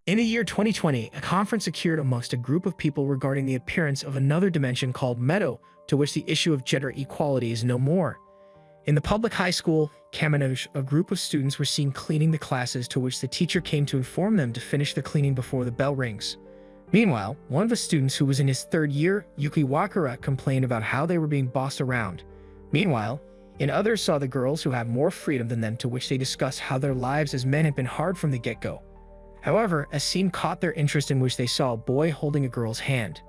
In the year 2020, a conference occurred amongst a group of people regarding the appearance of another dimension called Meadow, to which the issue of gender equality is no more. In the public high school, Kamanoj, a group of students were seen cleaning the classes, to which the teacher came to inform them to finish the cleaning before the bell rings. Meanwhile, one of the students who was in his third year, Yuuki Wakura, complained about how they were being bossed around. Meanwhile, others saw the girls who had more freedom than them, to which they discussed how their lives as men had been hard from the get-go. However, a scene caught their interest in which they saw a boy holding a girl's hand.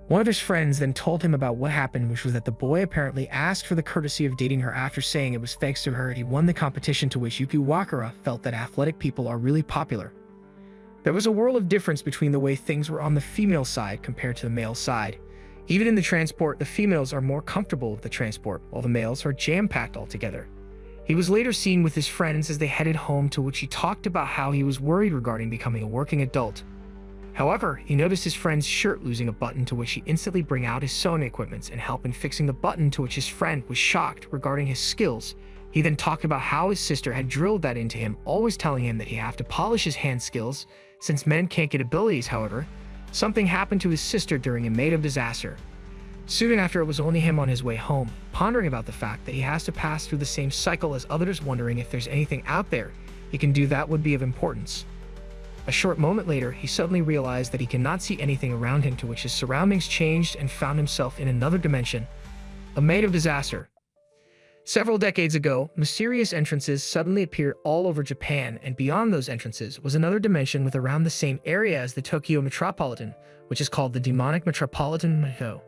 One of his friends then told him about what happened, which was that the boy apparently asked for the courtesy of dating her after saying it was thanks to her he won the competition, to which Yuuki Wakura felt that athletic people are really popular. There was a world of difference between the way things were on the female side compared to the male side. Even in the transport, the females are more comfortable with the transport, while the males are jam-packed altogether. He was later seen with his friends as they headed home, to which he talked about how he was worried regarding becoming a working adult. However, he noticed his friend's shirt losing a button, to which he instantly bring out his sewing equipment and help in fixing the button, to which his friend was shocked regarding his skills. He then talked about how his sister had drilled that into him, always telling him that he have to polish his hand skills, since men can't get abilities. However, something happened to his sister during a made-up disaster. Soon after, it was only him on his way home, pondering about the fact that he has to pass through the same cycle as others, wondering if there's anything out there he can do that would be of importance. A short moment later, he suddenly realized that he cannot see anything around him, to which his surroundings changed and found himself in another dimension, a made of disaster. Several decades ago, mysterious entrances suddenly appeared all over Japan, and beyond those entrances was another dimension with around the same area as the Tokyo Metropolitan, which is called the Demonic Metropolitan Mado.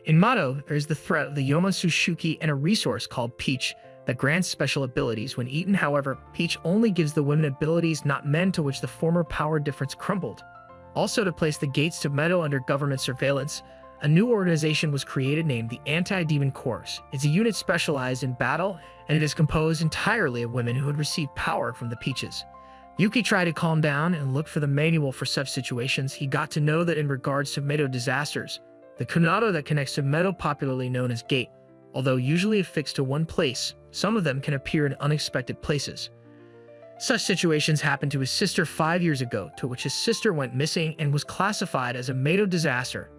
In Mado, there is the threat of the Yomatsuki and a resource called Peach that grants special abilities when eaten. However, Peach only gives the women abilities, not men, to which the former power difference crumbled. Also, to place the gates to Meadow under government surveillance, a new organization was created named the Anti-Demon Corps. It's a unit specialized in battle, and it is composed entirely of women who had received power from the Peaches. Yuuki tried to calm down and look for the manual for such situations. He got to know that in regards to Meadow disasters, the kunado that connects to Meadow, popularly known as gate, although usually affixed to one place, some of them can appear in unexpected places. Such situations happened to his sister 5 years ago, to which his sister went missing and was classified as a Meadow disaster.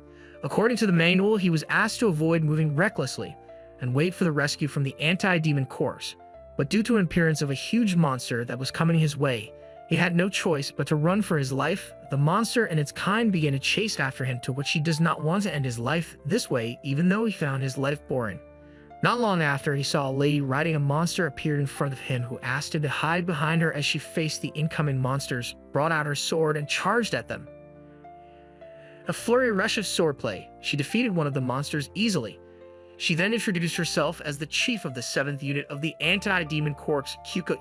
According to the manual, he was asked to avoid moving recklessly and wait for the rescue from the Anti-Demon Corps. But due to an appearance of a huge monster that was coming his way, he had no choice but to run for his life. The monster and its kind began to chase after him, to which he does not want to end his life this way, even though he found his life boring. Not long after, he saw a lady riding a monster appeared in front of him, who asked him to hide behind her as she faced the incoming monsters, brought out her sword and charged at them. A flurry rush of swordplay, she defeated one of the monsters easily. She then introduced herself as the chief of the 7th unit of the Anti-Demon Corps, Kyouka.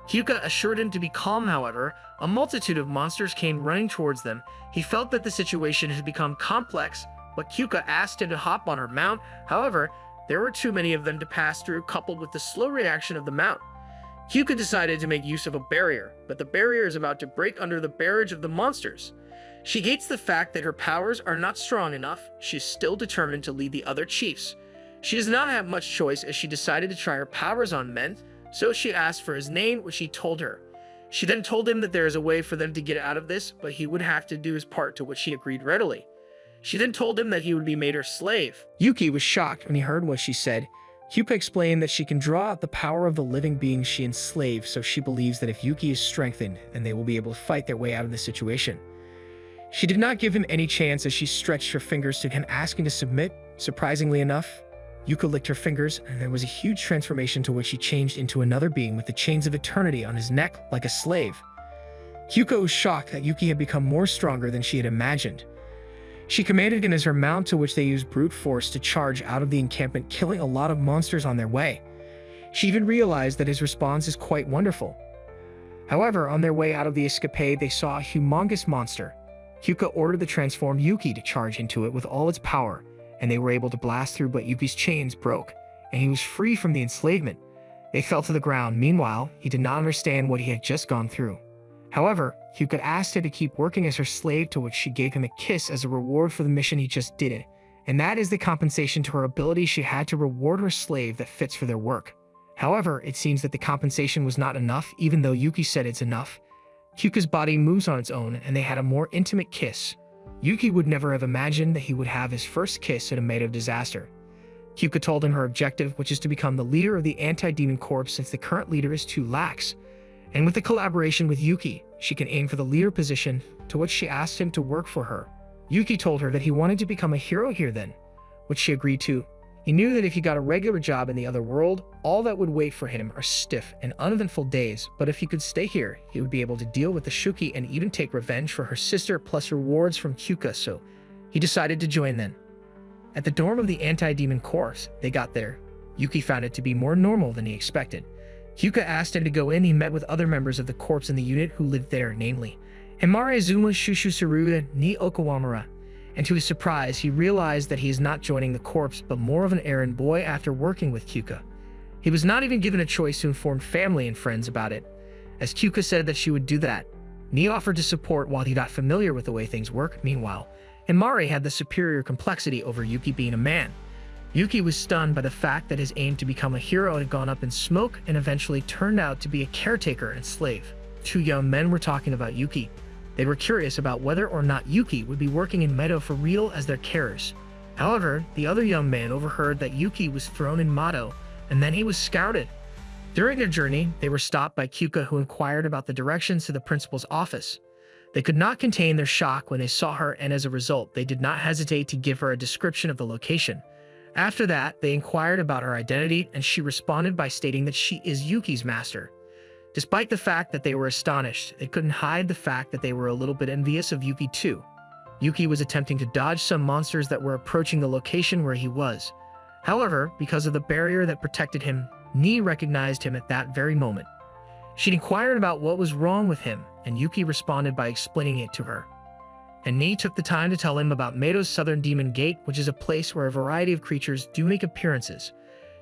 Kyouka assured him to be calm. However, a multitude of monsters came running towards them. He felt that the situation had become complex, but Kyouka asked him to hop on her mount. However, there were too many of them to pass through, coupled with the slow reaction of the mount. Kyouka decided to make use of a barrier, but the barrier is about to break under the barrage of the monsters. She hates the fact that her powers are not strong enough. She is still determined to lead the other chiefs. She does not have much choice, as she decided to try her powers on men, so she asked for his name, which he told her. She then told him that there is a way for them to get out of this, but he would have to do his part, to which he agreed readily. She then told him that he would be made her slave. Yuuki was shocked when he heard what she said. Kyouka explained that she can draw out the power of the living beings she enslaved, so she believes that if Yuuki is strengthened, then they will be able to fight their way out of the situation. She did not give him any chance as she stretched her fingers to him, asking to submit. Surprisingly enough, Yuuka licked her fingers, and there was a huge transformation, to which he changed into another being with the chains of eternity on his neck like a slave. Kyouka was shocked that Yuuki had become more stronger than she had imagined. She commanded him as her mount, to which they used brute force to charge out of the encampment, killing a lot of monsters on their way. She even realized that his response is quite wonderful. However, on their way out of the escapade, they saw a humongous monster. Kyouka ordered the transformed Yuuki to charge into it with all its power, and they were able to blast through, but Yuki's chains broke, and he was free from the enslavement. They fell to the ground. Meanwhile, he did not understand what he had just gone through. However, Kyouka asked her to keep working as her slave, to which she gave him a kiss as a reward for the mission he just did it, and that is the compensation to her ability. She had to reward her slave that fits for their work. However, it seems that the compensation was not enough, even though Yuki said it's enough. Kyouka's body moves on its own and they had a more intimate kiss. Yuuki would never have imagined that he would have his first kiss in a Meadow disaster. Kyouka told him her objective, which is to become the leader of the anti-demon corps since the current leader is too lax. And with the collaboration with Yuuki, she can aim for the leader position, to which she asked him to work for her. Yuuki told her that he wanted to become a hero here then, which she agreed to. He knew that if he got a regular job in the other world, all that would wait for him are stiff and uneventful days, but if he could stay here, he would be able to deal with the Shuki and even take revenge for her sister plus rewards from Kyouka, so he decided to join then. At the dorm of the anti-demon corps, they got there. Yuuki found it to be more normal than he expected. Kyouka asked him to go in. He met with other members of the corps in the unit who lived there, namely Himare Zuma Shushu Saruda ni Okawamura, and to his surprise, he realized that he is not joining the corps but more of an errand boy after working with Kyouka. He was not even given a choice to inform family and friends about it, as Kyouka said that she would do that. Ni offered to support while he got familiar with the way things work. Meanwhile, Himare had the superior complexity over Yuuki being a man. Yuuki was stunned by the fact that his aim to become a hero had gone up in smoke and eventually turned out to be a caretaker and slave. Two young men were talking about Yuuki. They were curious about whether or not Yuuki would be working in Meadow for real as their carers. However, the other young man overheard that Yuuki was thrown in Meadow, and then he was scouted. During their journey, they were stopped by Kyouka, who inquired about the directions to the principal's office. They could not contain their shock when they saw her, and as a result, they did not hesitate to give her a description of the location. After that, they inquired about her identity, and she responded by stating that she is Yuuki's master. Despite the fact that they were astonished, they couldn't hide the fact that they were a little bit envious of Yuuki too. Yuuki was attempting to dodge some monsters that were approaching the location where he was. However, because of the barrier that protected him, Ni recognized him at that very moment. She inquired about what was wrong with him, and Yuuki responded by explaining it to her. And Ni took the time to tell him about Meidou's Southern Demon Gate, which is a place where a variety of creatures do make appearances.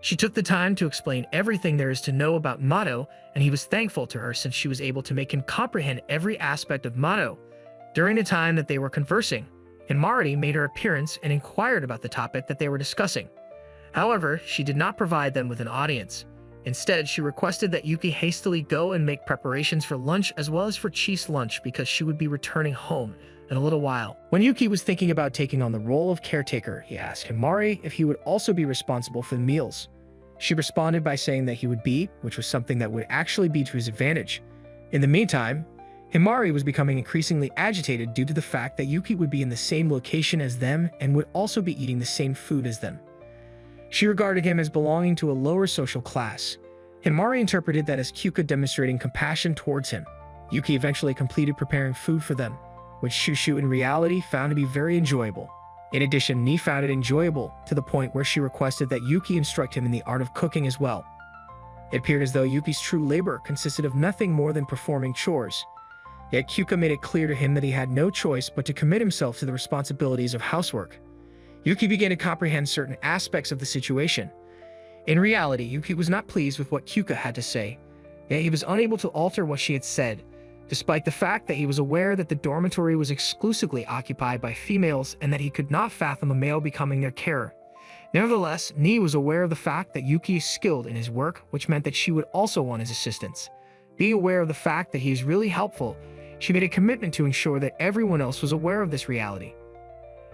She took the time to explain everything there is to know about Meidou, and he was thankful to her since she was able to make him comprehend every aspect of Meidou. During the time that they were conversing, Himari made her appearance and inquired about the topic that they were discussing. However, she did not provide them with an audience. Instead, she requested that Yuuki hastily go and make preparations for lunch as well as for Chi's lunch because she would be returning home in a little while. When Yuuki was thinking about taking on the role of caretaker, he asked Himari if he would also be responsible for the meals. She responded by saying that he would be, which was something that would actually be to his advantage. In the meantime, Himari was becoming increasingly agitated due to the fact that Yuuki would be in the same location as them and would also be eating the same food as them. She regarded him as belonging to a lower social class. Himari interpreted that as Kyouka demonstrating compassion towards him. Yuuki eventually completed preparing food for them, which Shushu in reality found to be very enjoyable. In addition, Ni found it enjoyable to the point where she requested that Yuuki instruct him in the art of cooking as well. It appeared as though Yuuki's true labor consisted of nothing more than performing chores. Yet Kyouka made it clear to him that he had no choice but to commit himself to the responsibilities of housework. Yuuki began to comprehend certain aspects of the situation. In reality, Yuuki was not pleased with what Kyouka had to say, yet he was unable to alter what she had said, despite the fact that he was aware that the dormitory was exclusively occupied by females and that he could not fathom a male becoming their carer. Nevertheless, Ni was aware of the fact that Yuuki is skilled in his work, which meant that she would also want his assistance. Being aware of the fact that he is really helpful, she made a commitment to ensure that everyone else was aware of this reality.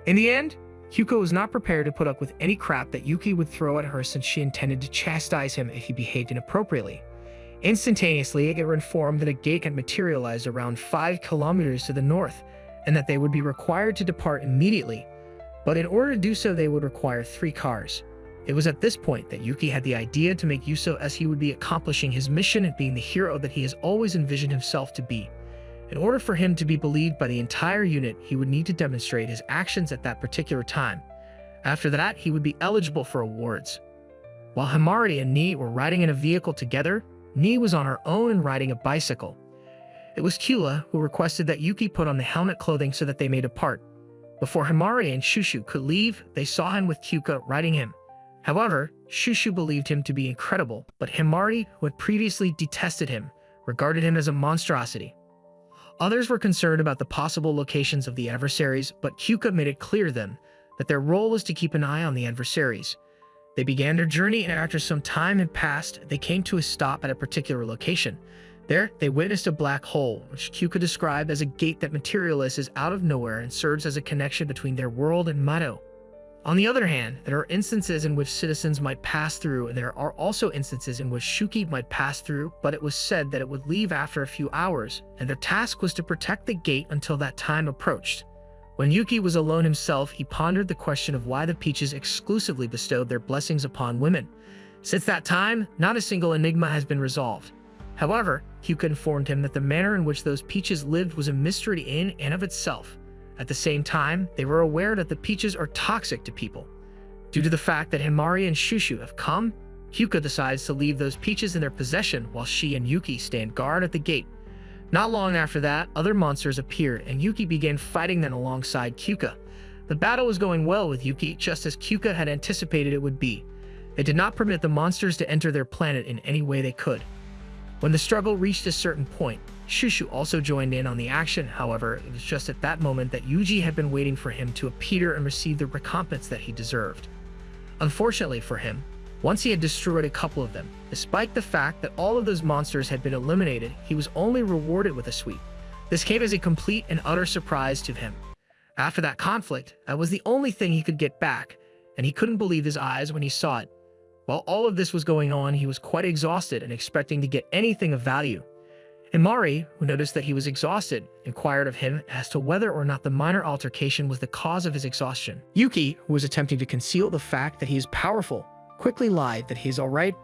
In the end, Kyouka was not prepared to put up with any crap that Yuuki would throw at her since she intended to chastise him if he behaved inappropriately. Instantaneously, they were informed that a gate had materialized around 5 kilometers to the north, and that they would be required to depart immediately. But in order to do so, they would require 3 cars. It was at this point that Yuuki had the idea to make use of, as he would be accomplishing his mission and being the hero that he has always envisioned himself to be. In order for him to be believed by the entire unit, he would need to demonstrate his actions at that particular time. After that, he would be eligible for awards. While Himari and Ni were riding in a vehicle together, Ni was on her own and riding a bicycle. It was Kyouka who requested that Yuuki put on the helmet clothing so that they may depart. Before Himari and Shushu could leave, they saw him with Kyouka riding him. However, Shushu believed him to be incredible, but Himari, who had previously detested him, regarded him as a monstrosity. Others were concerned about the possible locations of the adversaries, but Kyouka made it clear to them that their role was to keep an eye on the adversaries. They began their journey, and after some time had passed, they came to a stop at a particular location. There, they witnessed a black hole, which Kyouka described as a gate that materializes out of nowhere and serves as a connection between their world and Mado. On the other hand, there are instances in which citizens might pass through, and there are also instances in which Shuki might pass through, but it was said that it would leave after a few hours, and their task was to protect the gate until that time approached. When Yuki was alone himself, he pondered the question of why the Peaches exclusively bestowed their blessings upon women. Since that time, not a single enigma has been resolved. However, Kyouka informed him that the manner in which those Peaches lived was a mystery in and of itself. At the same time, they were aware that the Peaches are toxic to people. Due to the fact that Himari and Shushu have come, Kyouka decides to leave those Peaches in their possession while she and Yuki stand guard at the gate. Not long after that, other monsters appeared and Yuki began fighting them alongside Kyouka. The battle was going well with Yuki, just as Kyouka had anticipated it would be. They did not permit the monsters to enter their planet in any way they could. When the struggle reached a certain point, Shushu also joined in on the action. However, it was just at that moment that Yuji had been waiting for him to appear and receive the recompense that he deserved. Unfortunately for him, once he had destroyed a couple of them, despite the fact that all of those monsters had been eliminated, he was only rewarded with a sweep. This came as a complete and utter surprise to him. After that conflict, that was the only thing he could get back, and he couldn't believe his eyes when he saw it. While all of this was going on, he was quite exhausted and expecting to get anything of value. Himari, who noticed that he was exhausted, inquired of him as to whether or not the minor altercation was the cause of his exhaustion. Yuki, who was attempting to conceal the fact that he is powerful, quickly lied that he is alright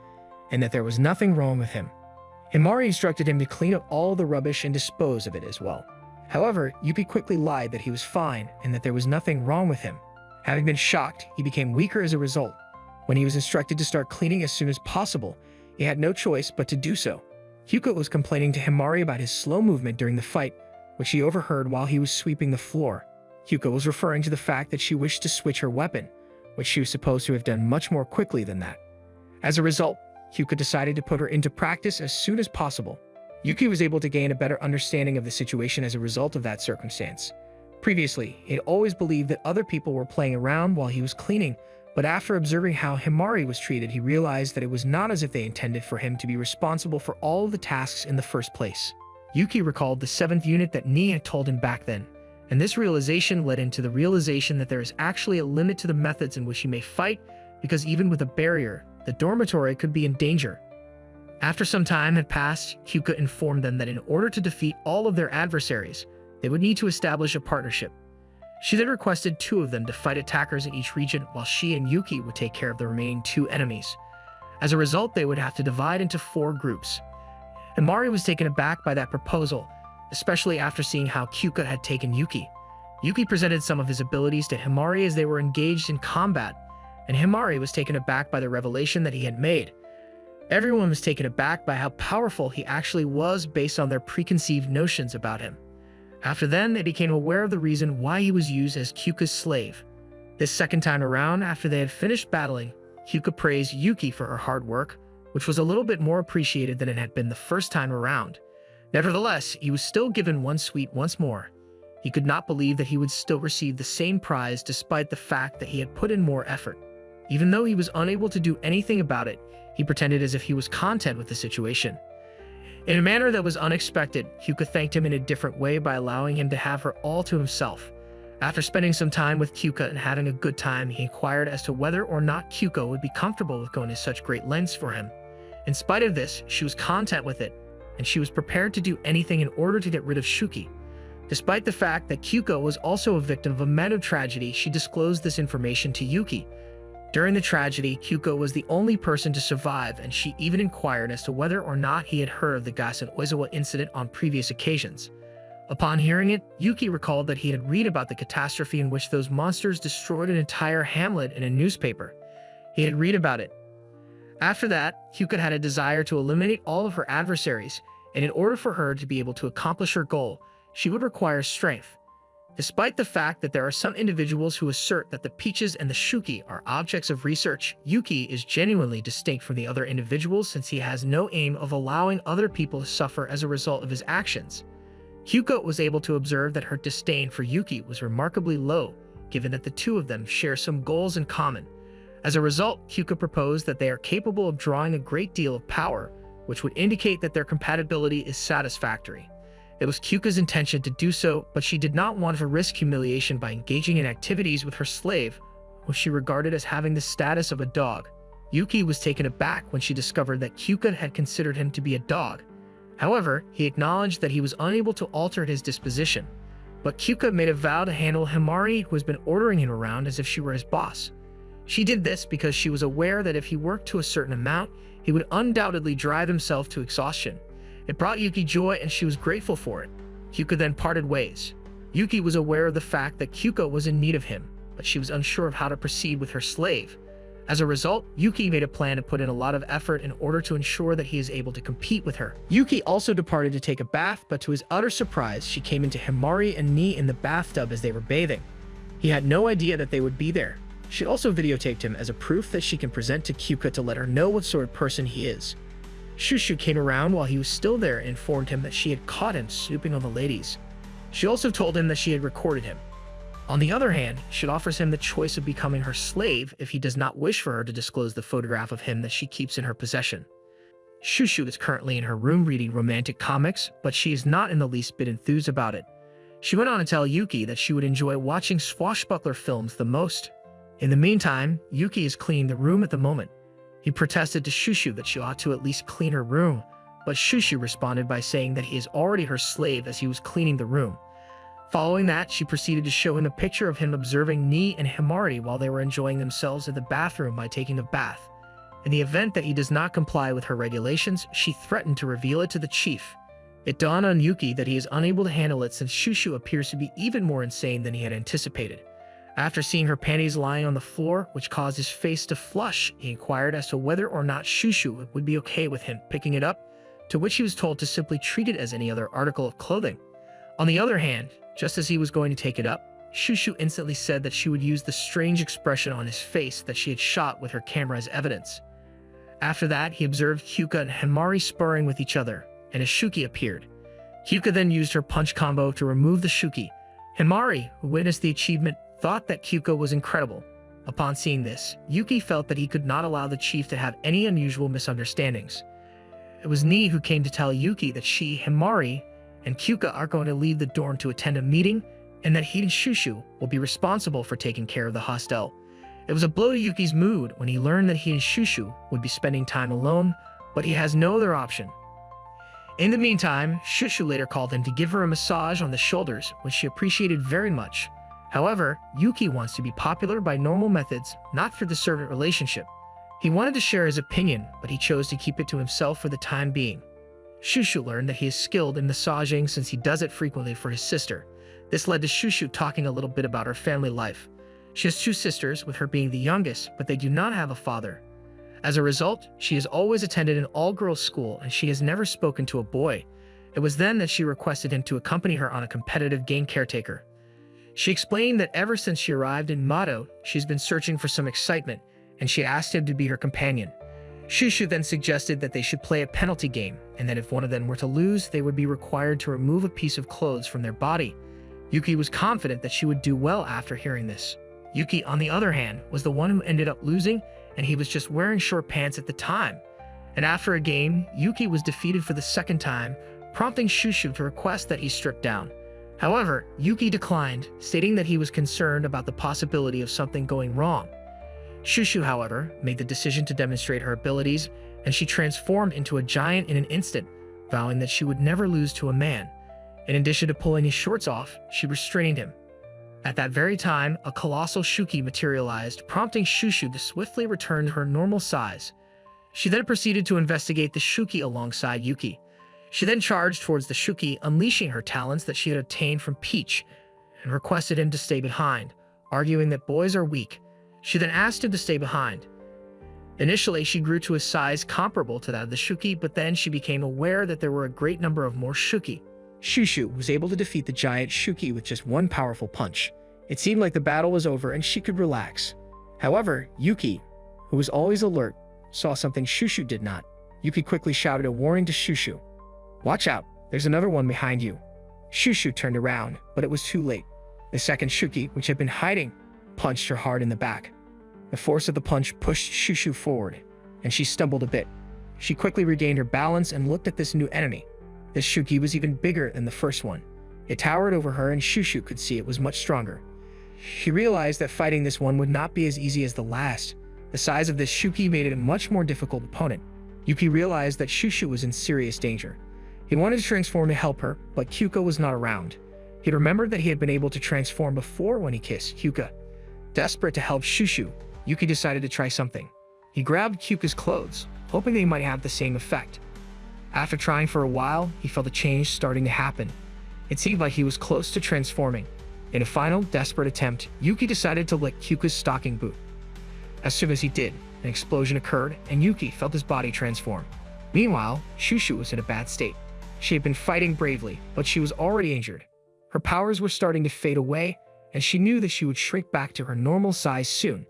and that there was nothing wrong with him. Himari instructed him to clean up all the rubbish and dispose of it as well. However, Yuki quickly lied that he was fine and that there was nothing wrong with him. Having been shocked, he became weaker as a result. When he was instructed to start cleaning as soon as possible, he had no choice but to do so. Kyouka was complaining to Himari about his slow movement during the fight, which he overheard while he was sweeping the floor. Kyouka was referring to the fact that she wished to switch her weapon, which she was supposed to have done much more quickly than that. As a result, Kyouka decided to put her into practice as soon as possible. Yuki was able to gain a better understanding of the situation as a result of that circumstance. Previously, he had always believed that other people were playing around while he was cleaning, but after observing how Himari was treated, he realized that it was not as if they intended for him to be responsible for all of the tasks in the first place. Yuki recalled the 7th unit that Ni had told him back then, and this realization led into the realization that there is actually a limit to the methods in which he may fight, because even with a barrier, the dormitory could be in danger. After some time had passed, Kyouka informed them that in order to defeat all of their adversaries, they would need to establish a partnership. She then requested 2 of them to fight attackers in each region while she and Yuki would take care of the remaining 2 enemies. As a result, they would have to divide into 4 groups. Himari was taken aback by that proposal, especially after seeing how Kyouka had taken Yuki. Yuki presented some of his abilities to Himari as they were engaged in combat, and Himari was taken aback by the revelation that he had made. Everyone was taken aback by how powerful he actually was based on their preconceived notions about him. After then, they became aware of the reason why he was used as Kyouka's slave. This second time around, after they had finished battling, Kyouka praised Yuki for her hard work, which was a little bit more appreciated than it had been the first time around. Nevertheless, he was still given 1 sweet once more. He could not believe that he would still receive the same prize despite the fact that he had put in more effort. Even though he was unable to do anything about it, he pretended as if he was content with the situation. In a manner that was unexpected, Kyouka thanked him in a different way by allowing him to have her all to himself. After spending some time with Kyouka and having a good time, he inquired as to whether or not Kyouka would be comfortable with going to such great lengths for him. In spite of this, she was content with it, and she was prepared to do anything in order to get rid of Shuki. Despite the fact that Kyouka was also a victim of a Mado tragedy, she disclosed this information to Yuki. During the tragedy, Kyouka was the only person to survive, and she even inquired as to whether or not he had heard of the Gassen Oizawa incident on previous occasions. Upon hearing it, Yuki recalled that he had read about the catastrophe in which those monsters destroyed an entire hamlet in a newspaper. He had read about it. After that, Kyouka had a desire to eliminate all of her adversaries, and in order for her to be able to accomplish her goal, she would require strength. Despite the fact that there are some individuals who assert that the Peaches and the Shuki are objects of research, Yuki is genuinely distinct from the other individuals since he has no aim of allowing other people to suffer as a result of his actions. Kyouka was able to observe that her disdain for Yuki was remarkably low, given that the 2 of them share some goals in common. As a result, Kyouka proposed that they are capable of drawing a great deal of power, which would indicate that their compatibility is satisfactory. It was Kyouka's intention to do so, but she did not want to risk humiliation by engaging in activities with her slave, which she regarded as having the status of a dog. Yuuki was taken aback when she discovered that Kyouka had considered him to be a dog. However, he acknowledged that he was unable to alter his disposition. But Kyouka made a vow to handle Himari, who has been ordering him around, as if she were his boss. She did this because she was aware that if he worked to a certain amount, he would undoubtedly drive himself to exhaustion. It brought Yuuki joy and she was grateful for it. Kyouka then parted ways. Yuuki was aware of the fact that Kyouka was in need of him, but she was unsure of how to proceed with her slave. As a result, Yuuki made a plan to put in a lot of effort in order to ensure that he is able to compete with her. Yuuki also departed to take a bath, but to his utter surprise, she came into Himari and Ni in the bathtub as they were bathing. He had no idea that they would be there. She also videotaped him as a proof that she can present to Kyouka to let her know what sort of person he is. Shushu came around while he was still there and informed him that she had caught him snooping on the ladies. She also told him that she had recorded him. On the other hand, she offers him the choice of becoming her slave if he does not wish for her to disclose the photograph of him that she keeps in her possession. Shushu is currently in her room reading romantic comics, but she is not in the least bit enthused about it. She went on to tell Yuuki that she would enjoy watching swashbuckler films the most. In the meantime, Yuuki is cleaning the room at the moment. He protested to Shushu that she ought to at least clean her room, but Shushu responded by saying that he is already her slave as he was cleaning the room. Following that, she proceeded to show him a picture of him observing Ni and Himari while they were enjoying themselves in the bathroom by taking a bath. In the event that he does not comply with her regulations, she threatened to reveal it to the chief. It dawned on Yuuki that he is unable to handle it since Shushu appears to be even more insane than he had anticipated. After seeing her panties lying on the floor, which caused his face to flush, he inquired as to whether or not Shushu would be okay with him picking it up, to which he was told to simply treat it as any other article of clothing. On the other hand, just as he was going to take it up, Shushu instantly said that she would use the strange expression on his face that she had shot with her camera as evidence. After that, he observed Kyouka and Himari sparring with each other, and a Shuki appeared. Kyouka then used her punch combo to remove the Shuki. Himari, who witnessed the achievement, thought that Kyouka was incredible. Upon seeing this, Yuuki felt that he could not allow the chief to have any unusual misunderstandings. It was Ni who came to tell Yuuki that she, Himari, and Kyouka are going to leave the dorm to attend a meeting, and that he and Shushu will be responsible for taking care of the hostel. It was a blow to Yuki's mood when he learned that he and Shushu would be spending time alone, but he has no other option. In the meantime, Shushu later called him to give her a massage on the shoulders, which she appreciated very much. However, Yuuki wants to be popular by normal methods, not through the servant relationship. He wanted to share his opinion, but he chose to keep it to himself for the time being. Shushu learned that he is skilled in massaging since he does it frequently for his sister. This led to Shushu talking a little bit about her family life. She has two sisters, with her being the youngest, but they do not have a father. As a result, she has always attended an all-girls school and she has never spoken to a boy. It was then that she requested him to accompany her on a competitive game caretaker. She explained that ever since she arrived in Mato, she's been searching for some excitement, and she asked him to be her companion. Shushu then suggested that they should play a penalty game, and that if one of them were to lose, they would be required to remove a piece of clothes from their body. Yuuki was confident that she would do well after hearing this. Yuuki, on the other hand, was the one who ended up losing, and he was just wearing short pants at the time. And after a game, Yuuki was defeated for the second time, prompting Shushu to request that he strip down. However, Yuuki declined, stating that he was concerned about the possibility of something going wrong. Shushu, however, made the decision to demonstrate her abilities, and she transformed into a giant in an instant, vowing that she would never lose to a man. In addition to pulling his shorts off, she restrained him. At that very time, a colossal Shuki materialized, prompting Shushu to swiftly return to her normal size. She then proceeded to investigate the Shuki alongside Yuuki. She then charged towards the Shuki, unleashing her talents that she had obtained from Peach, and requested him to stay behind, arguing that boys are weak. She then asked him to stay behind. Initially, she grew to a size comparable to that of the Shuki, but then she became aware that there were a great number of more Shuki. Shushu was able to defeat the giant Shuki with just one powerful punch. It seemed like the battle was over and she could relax. However, Yuuki, who was always alert, saw something Shushu did not. Yuuki quickly shouted a warning to Shushu. "Watch out, there's another one behind you." Shushu turned around, but it was too late. The second Shuki, which had been hiding, punched her hard in the back. The force of the punch pushed Shushu forward, and she stumbled a bit. She quickly regained her balance and looked at this new enemy. This Shuki was even bigger than the first one. It towered over her, and Shushu could see it was much stronger. She realized that fighting this one would not be as easy as the last. The size of this Shuki made it a much more difficult opponent. Yuki realized that Shushu was in serious danger. He wanted to transform to help her, but Kyouka was not around. He remembered that he had been able to transform before when he kissed Kyouka. Desperate to help Shushu, Yuki decided to try something. He grabbed Kyuka's clothes, hoping they might have the same effect. After trying for a while, he felt a change starting to happen. It seemed like he was close to transforming. In a final, desperate attempt, Yuki decided to lick Kyuka's stocking boot. As soon as he did, an explosion occurred, and Yuki felt his body transform. Meanwhile, Shushu was in a bad state. She had been fighting bravely, but she was already injured. Her powers were starting to fade away, and she knew that she would shrink back to her normal size soon.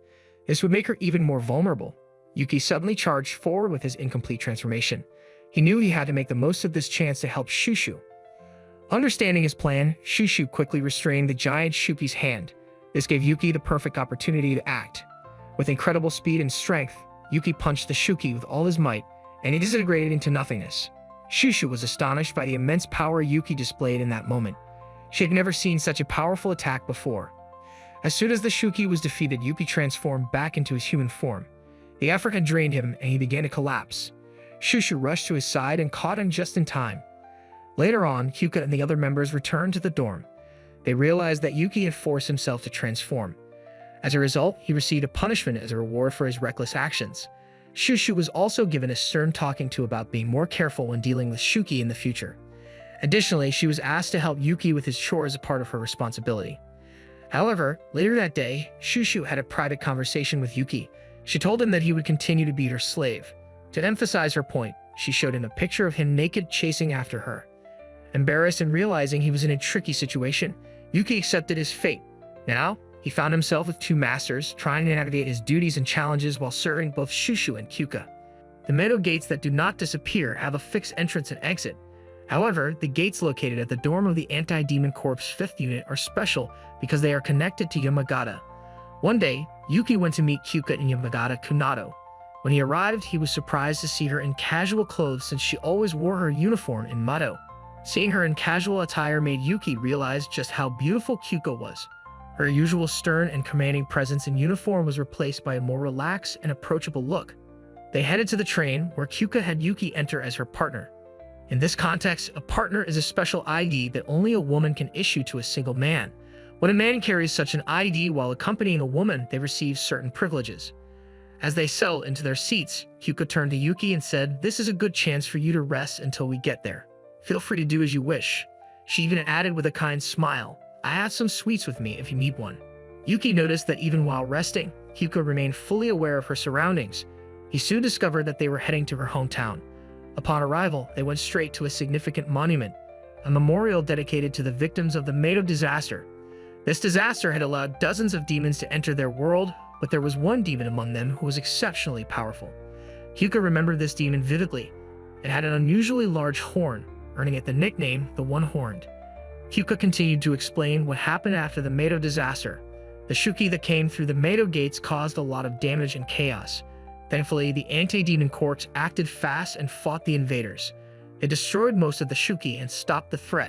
This would make her even more vulnerable. Yuki suddenly charged forward with his incomplete transformation. He knew he had to make the most of this chance to help Shushu. Understanding his plan, Shushu quickly restrained the giant Shuki's hand. This gave Yuki the perfect opportunity to act. With incredible speed and strength, Yuki punched the Shuki with all his might, and it disintegrated into nothingness. Shushu was astonished by the immense power Yuki displayed in that moment. She had never seen such a powerful attack before. As soon as the Shuki was defeated, Yuki transformed back into his human form. The effort had drained him, and he began to collapse. Shushu rushed to his side and caught him just in time. Later on, Kyouka and the other members returned to the dorm. They realized that Yuki had forced himself to transform. As a result, he received a punishment as a reward for his reckless actions. Shushu was also given a stern talking to about being more careful when dealing with Shuki in the future. Additionally, she was asked to help Yuki with his chores as a part of her responsibility. However, later that day, Shushu had a private conversation with Yuki. She told him that he would continue to be her slave. To emphasize her point, she showed him a picture of him naked chasing after her. Embarrassed and realizing he was in a tricky situation, Yuki accepted his fate. Now, he found himself with two masters, trying to navigate his duties and challenges while serving both Shushu and Kyouka. The meadow gates that do not disappear have a fixed entrance and exit. However, the gates located at the dorm of the Anti-Demon Corps 5th Unit are special because they are connected to Yamagata. One day, Yuki went to meet Kyouka in Yamagata Kunado. When he arrived, he was surprised to see her in casual clothes since she always wore her uniform in Mado. Seeing her in casual attire made Yuki realize just how beautiful Kyouka was. Her usual stern and commanding presence in uniform was replaced by a more relaxed and approachable look. They headed to the train, where Kyouka had Yuki enter as her partner. In this context, a partner is a special ID that only a woman can issue to a single man. When a man carries such an ID while accompanying a woman, they receive certain privileges. As they settled into their seats, Kyouka turned to Yuki and said, "This is a good chance for you to rest until we get there. Feel free to do as you wish." She even added with a kind smile, "I have some sweets with me if you need one." Yuki noticed that even while resting, Kyouka remained fully aware of her surroundings. He soon discovered that they were heading to her hometown. Upon arrival, they went straight to a significant monument, a memorial dedicated to the victims of the Meidō disaster. This disaster had allowed dozens of demons to enter their world, but there was one demon among them who was exceptionally powerful. Kyouka remembered this demon vividly. It had an unusually large horn, earning it the nickname the One-Horned. Kyouka continued to explain what happened after the Meidō disaster. The Shuki that came through the Meidō gates caused a lot of damage and chaos. Thankfully, the Anti-Demon Corps acted fast and fought the invaders. It destroyed most of the Shuki and stopped the threat.